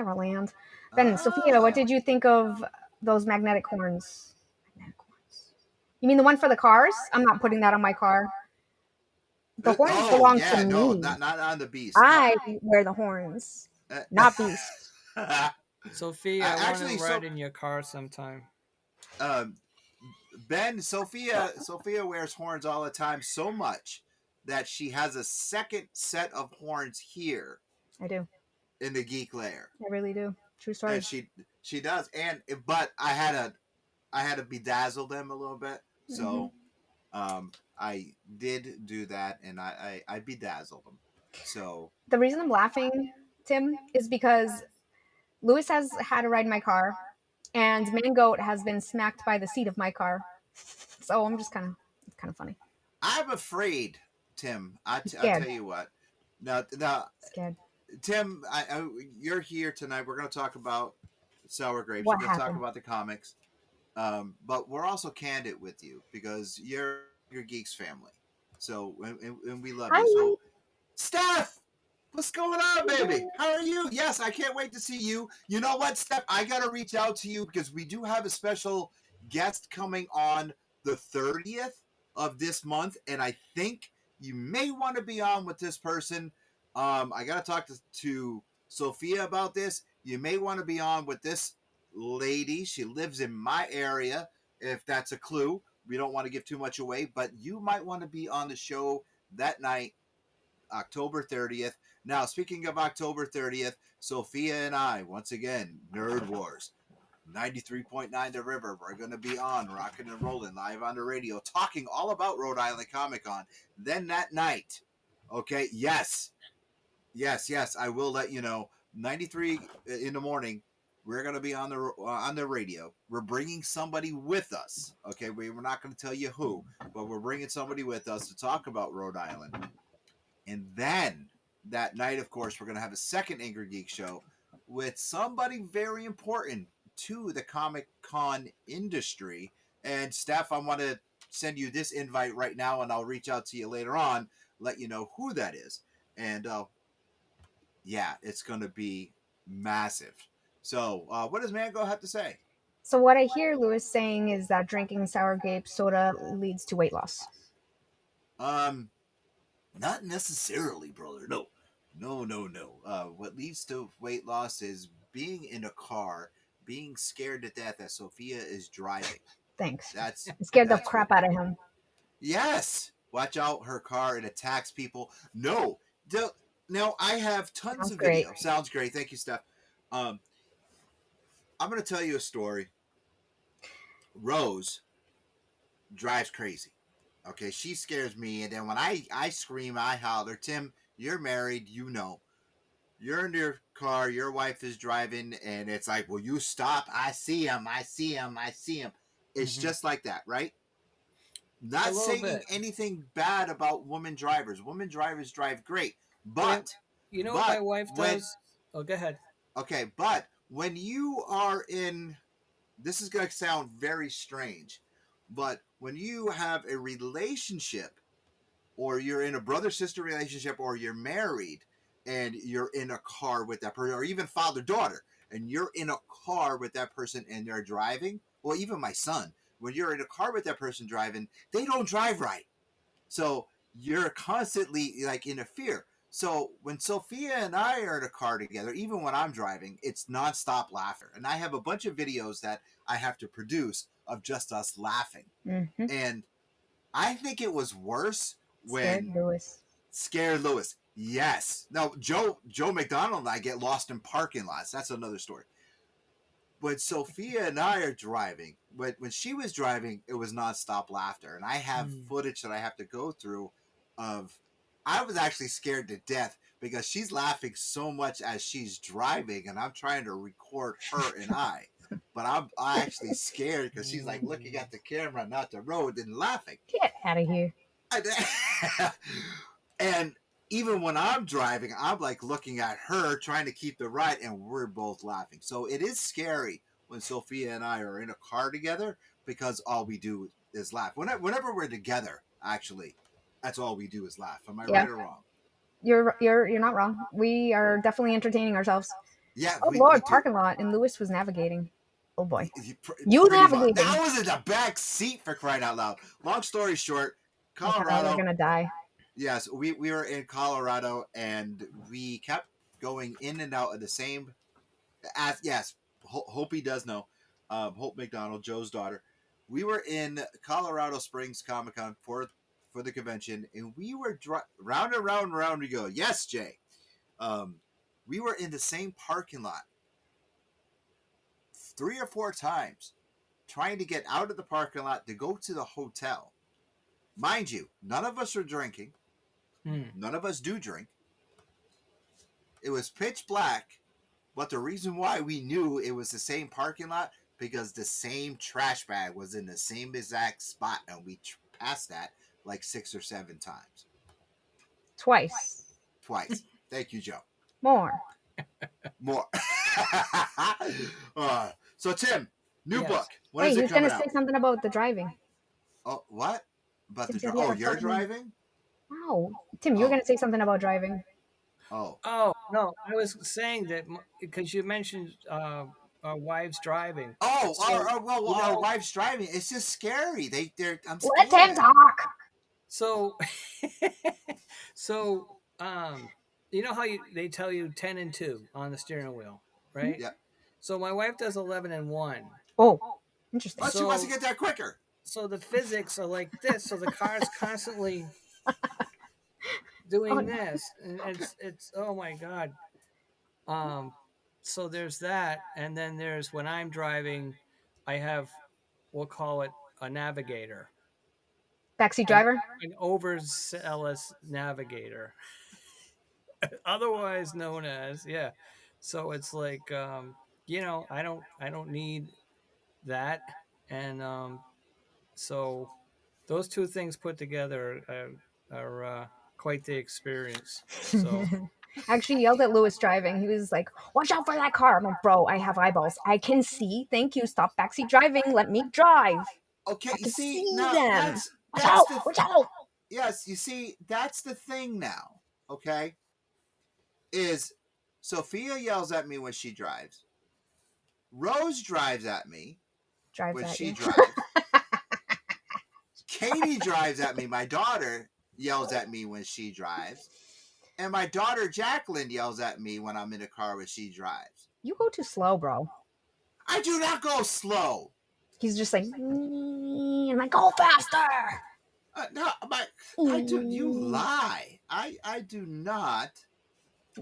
never land. Then, Sophia, what Ah. did you think of those magnetic horns? Magnetic horns. You mean the one for the cars? I'm not putting that on my car. The horns Oh belong to yeah, no, me. not on the beast. No. I wear the horns, not Beast. Sophia, I want to Actually, ride in your car sometime. um, Ben, Sophia wears horns all the time, so much that she has a second set of horns here I do. in the geek lair, I really do. True story. and she does. And but I had to bedazzle them a little bit, Hmm. so I did do that, and I bedazzled them. So The reason I'm laughing, Tim, is because Lewis has had a ride in my car, and Mangoat has been smacked by the seat of my car. So I'm just it's kind of funny. I'm afraid, Tim. He's I'll scared. tell you what. Now, Scared. Tim, you're here tonight. We're going to talk about Sour Grapes. We're What going to talk happened? about the comics. But we're also candid with you because you're your geeks family. So and we love you. Hi. So Steph, what's going on, baby? How are you? Yes, I can't wait to see you. You know what, Steph? I gotta reach out to you because we do have a special guest coming on the 30th of this month, and I think you may want to be on with this person. I gotta talk to Sophia about this. You may want to be on with this lady. She lives in my area, if that's a clue. We don't want to give too much away, but you might want to be on the show that night, October 30th. Now, speaking of October 30th, Sophia and I, once again, Nerd Wars, 93.9 The River. We're going to be on Rockin' and Rollin' live on the radio, talking all about Rhode Island Comic Con. Then that night, okay, yes, I will let you know. 93 in the morning, we're going to be on the radio. We're bringing somebody with us. Okay, we're not going to tell you who, but we're bringing somebody with us to talk about Rhode Island. And then that night, of course, we're going to have a second Angry Geek show with somebody very important to the Comic Con industry. And Steph, I want to send you this invite right now, and I'll reach out to you later on, let you know who that is. And yeah, it's going to be massive. So, what does Mango have to say? So what I hear Lewis saying is that drinking sour grape soda leads to weight loss. Um, Not necessarily, brother. No, no. What leads to weight loss is being in a car, being scared to death that Sophia is driving. Thanks. That's It scared the that's what. crap out of him. Yes, watch out, her car, it attacks people. No, now I have tons Sounds of great. video. Sounds great. Thank you, Steph. Um, I'm gonna tell you a story. Rose drives crazy. Okay, she scares me, and then when I scream, I holler. Tim, you're married, you know. You're in your car, your wife is driving, and it's like, will you stop? I see him, I see him, I see him. It's Hmm. just like that, right? A Not little saying bit. anything bad about women drivers. Women drivers drive great, But but you know what my but wife when does? Oh, go ahead. okay, but when you are in, this is going to sound very strange, but when you have a relationship, or you're in a brother sister relationship, or you're married and you're in a car with that person, or even father daughter, and you're in a car with that person and they're driving, well, even my son, when you're in a car with that person driving, they don't drive right. So you're constantly like in a fear. So when Sophia and I are in a car together, even when I'm driving, it's nonstop laughter. And I have a bunch of videos that I have to produce of just us laughing. Mm-hmm. And I think it was worse Scared when Lewis. Scared Lewis. Yes. Now Joe McDonald and I get lost in parking lots. That's another story. When Sophia and I are driving, when she was driving, it was nonstop laughter. And I have Mm. footage that I have to go through of I was actually scared to death because she's laughing so much as she's driving, and I'm trying to record her and I. But I'm actually scared because she's like looking at the camera, not the road, and laughing. Get out of here. And even when I'm driving, I'm like looking at her, trying to keep the right, and we're both laughing. So it is scary when Sophia and I are in a car together because all we do is laugh. Whenever we're together, actually, that's all we do is laugh. Am I Yeah, right or wrong? you're not wrong. We are definitely entertaining ourselves. Yeah, Oh we Lord, do. parking lot, and Lewis was navigating. Oh boy, Pr- you Pretty much. navigating. That was in the back seat for crying out loud. Long story short, I thought I was Colorado. gonna die. Yes, we were in Colorado and we kept going in and out of the same. As yes, Hope he does know. Hope McDonald, Joe's daughter. We were in Colorado Springs Comic Con for the convention, and we were round and round and round we go. Yes, Jay. Um, we were in the same parking lot 3 or 4 times, trying to get out of the parking lot to go to the hotel. Mind you, none of us are drinking. None of us do drink. It was pitch black, but the reason why we knew it was the same parking lot because the same trash bag was in the same exact spot, and we passed that like 6 or 7 times. Twice. Twice. Thank you, Joe. More. More. So Tim, new Yes. book. When Wait, is he it was gonna coming say out? something about the driving. Oh, what? About Tim the said dri- he had Oh, a you're fucking- driving? No, Tim, you were Oh. gonna say something about driving. Oh. Oh no, I was saying that because you mentioned our wives driving. Oh, So, you our know- wife's driving. It's just scary. I'm Let him scared. talk. So, so you know how they tell you 10 and 2 on the steering wheel, right? Yeah. So my wife does 11 and 1. Oh, interesting. Oh, she wants So- to get there quicker. So the physics are like this. So the car's constantly doing Oh, no. this, and it's oh my god. So there's that, and then there's when I'm driving, I have, we'll call it a navigator, Backseat driver. an overzealous navigator, otherwise known as, yeah. So it's like, I don't need that, and so those two things put together are quite the experience. So I actually yelled at Lewis driving. He was like, "Watch out for that car!" I'm like, "Bro, I have eyeballs. I can see. Thank you. Stop backseat driving. Let me drive. Okay, I you can see, see now them. Watch that's out! the Watch out!" yes, you see, that's the thing now. Okay, is Sophia yells at me when she drives. Rose drives at me Drives when at she you. drives. Katie drives at me. My daughter yells at me when she drives. And my daughter Jacqueline yells at me when I'm in a car when she drives. You go too slow, bro. I do not go slow. He's just like, I'm like, go faster. No, I do. You lie. I do not.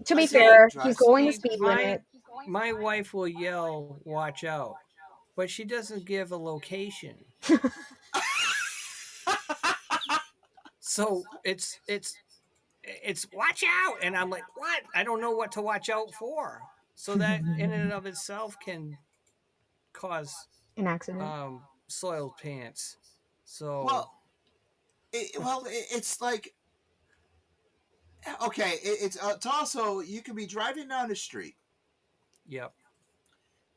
To be I say fair, drive he's going the See, speed limit. my wife will yell, "Watch out," but she doesn't give a location. So it's watch out, and I'm like, what? I don't know what to watch out for. So that in and of itself can cause An accident. soiled pants. So It's like okay. It's also you can be driving down the street yep.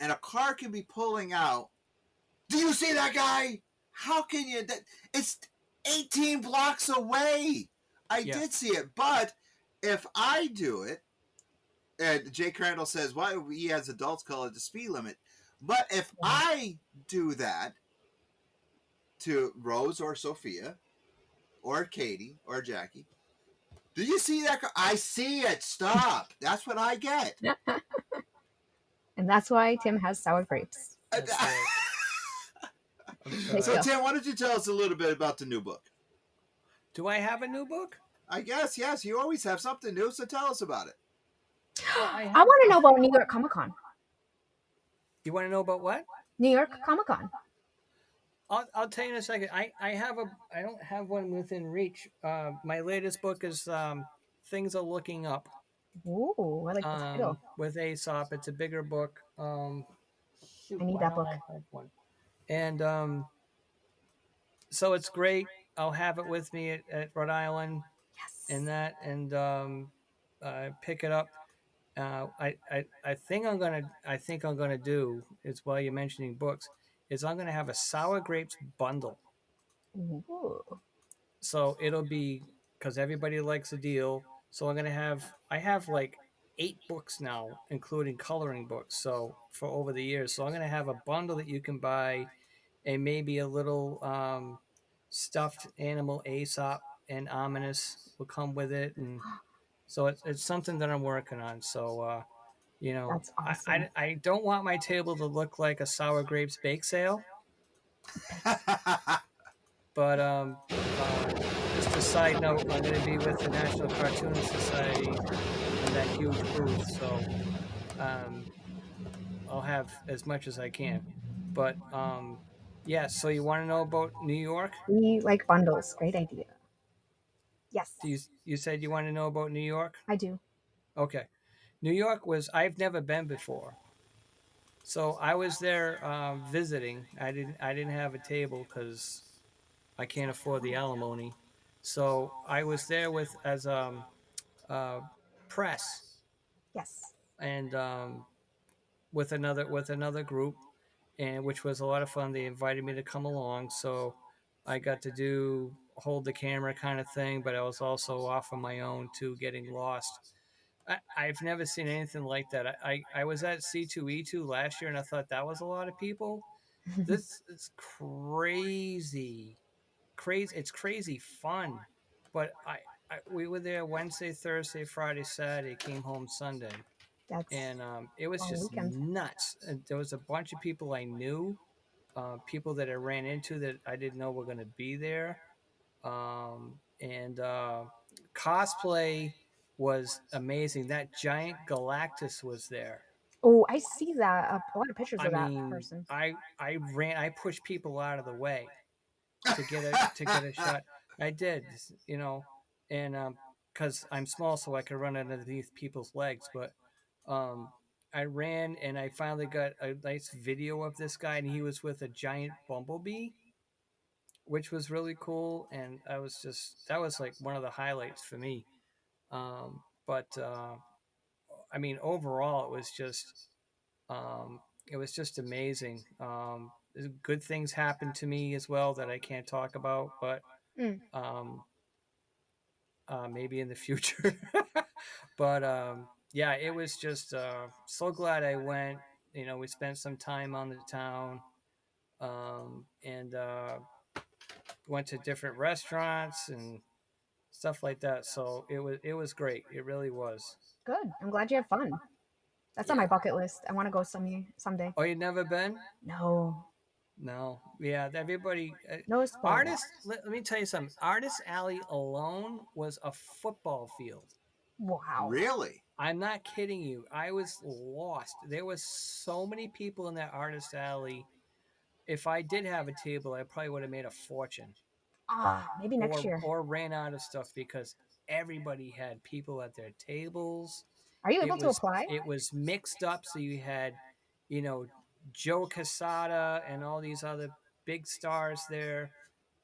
and a car can be pulling out. Do you see that guy? How can you? It's 18 blocks away. I Yeah. did see it, but if I do it, and Jay Crandall says, "Why we as adults call it the speed limit?" But if I do that to Rose or Sophia or Katie or Jackie, do you see that car? I see it. Stop. That's what I get. And that's why Tim has sour grapes. That's right. So Tim, why don't you tell us a little bit about the new book? Do I have a new book? I guess yes. You always have something new, so tell us about it. I want to know about New York Comic Con. You want to know about what? New York Comic Con. I'll tell you in a second. I don't have one within reach. My latest book is Things Are Looking Up. Ooh, I like the title. With Aesop. It's a bigger book. Shoot, I need why that don't book. I have one? And so it's great. I'll have it with me at Rhode Island Yes. and pick it up. I think I'm gonna do is while you're mentioning books is I'm gonna have a sour grapes bundle. Ooh. So it'll be because everybody likes a deal. So I have like 8 books now, including coloring books. So for over the years, so I'm going to have a bundle that you can buy, and maybe a little stuffed animal Aesop and Ominous will come with it, and so it's something that I'm working on. So That's awesome. I don't want my table to look like a sour grapes bake sale, but just a side note, I'm going to be with the National Cartoonist Society in that huge booth, so I'll have as much as I can. But yeah, so you want to know about New York? We like bundles. Great idea. Yes, You said you want to know about New York? I do. Okay. New York was, I've never been before. So I was there visiting. I didn't have a table because I can't afford the alimony. So I was there with as uh, press, Yes. and with another group, and which was a lot of fun. They invited me to come along, so I got to hold the camera kind of thing, but I was also off on my own too, getting lost. I've never seen anything like that. I was at C2E2 last year, and I thought that was a lot of people. This is crazy, crazy. It's crazy fun, but we were there Wednesday, Thursday, Friday, Saturday. Came home Sunday, That's and it was long just weekend. nuts. And there was a bunch of people I knew, people that I ran into that I didn't know were going to be there, and cosplay was amazing. That giant Galactus was there. Oh, I see that. A lot of pictures I of that mean, person. I pushed people out of the way to get a shot. I did, and because I'm small, so I could run underneath people's legs. But I ran, and I finally got a nice video of this guy, and he was with a giant bumblebee, which was really cool. And that was like one of the highlights for me. But I mean, overall, it was just amazing. Good things happened to me as well that I can't talk about, but Mm. maybe in the future. But yeah, it was just so glad I went. We spent some time on the town, and went to different restaurants and stuff like that. So it was great. It really was. Good. I'm glad you had fun. That's on Yeah. my bucket list. I want to go someday. Oh, you've never been? No, No. Yeah, everybody. no spoilers. Let me tell you something. Artist Alley alone was a football field. Wow. Really? I'm not kidding you. I was lost. There was so many people in that Artist Alley. If I did have a table, I probably would have made a fortune, Maybe next year. or ran out of stuff because everybody had people at their tables. Are you able to apply? It was mixed up, so you had, Joe Quesada and all these other big stars there.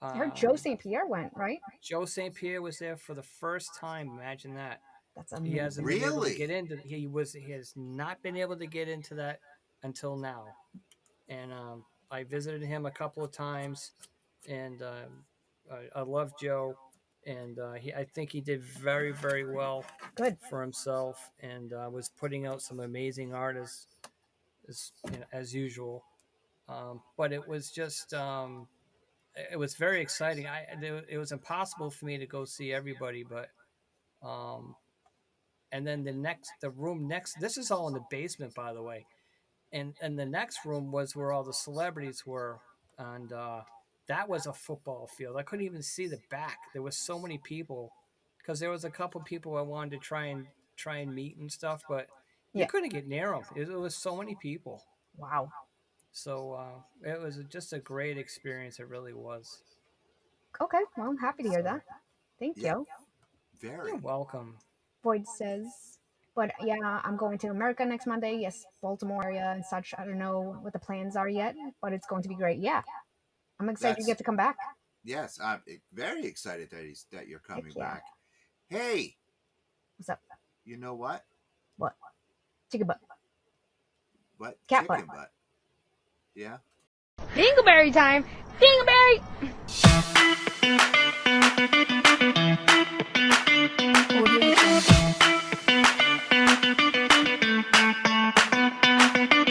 I heard Joe St. Pierre went, right? Joe St. Pierre was there for the first time. Imagine that. That's He amazing. hasn't been able to Really? get into. He has not been able to get into that until now. And I visited him a couple of times, and I love Joe, and I think he did very, very well Good. for himself, and was putting out some amazing artists as usual. But it was just it was very exciting. It was impossible for me to go see everybody, but and then the room next. This is all in the basement, by the way, and the next room was where all the celebrities were, and that was a football field. I couldn't even see the back. There was so many people, because there was a couple people I wanted to try and meet and stuff, but you Yeah. couldn't get near them. It was so many people. Wow. So it was just a great experience. It really was. Okay. Well, I'm happy to hear that. Thank Yeah. you. Very. You're welcome. Void says, but yeah, I'm going to America next Monday. Yes, Baltimore area and such. I don't know what the plans are yet, but it's going to be great. Yeah. I'm excited to That's- get to come back. Yes, I'm very excited that you're coming yeah. back. Hey, What's up? you know what? What? Chicken butt. What? Cat Chicken butt. butt. Yeah. Dingleberry time! Dingleberry!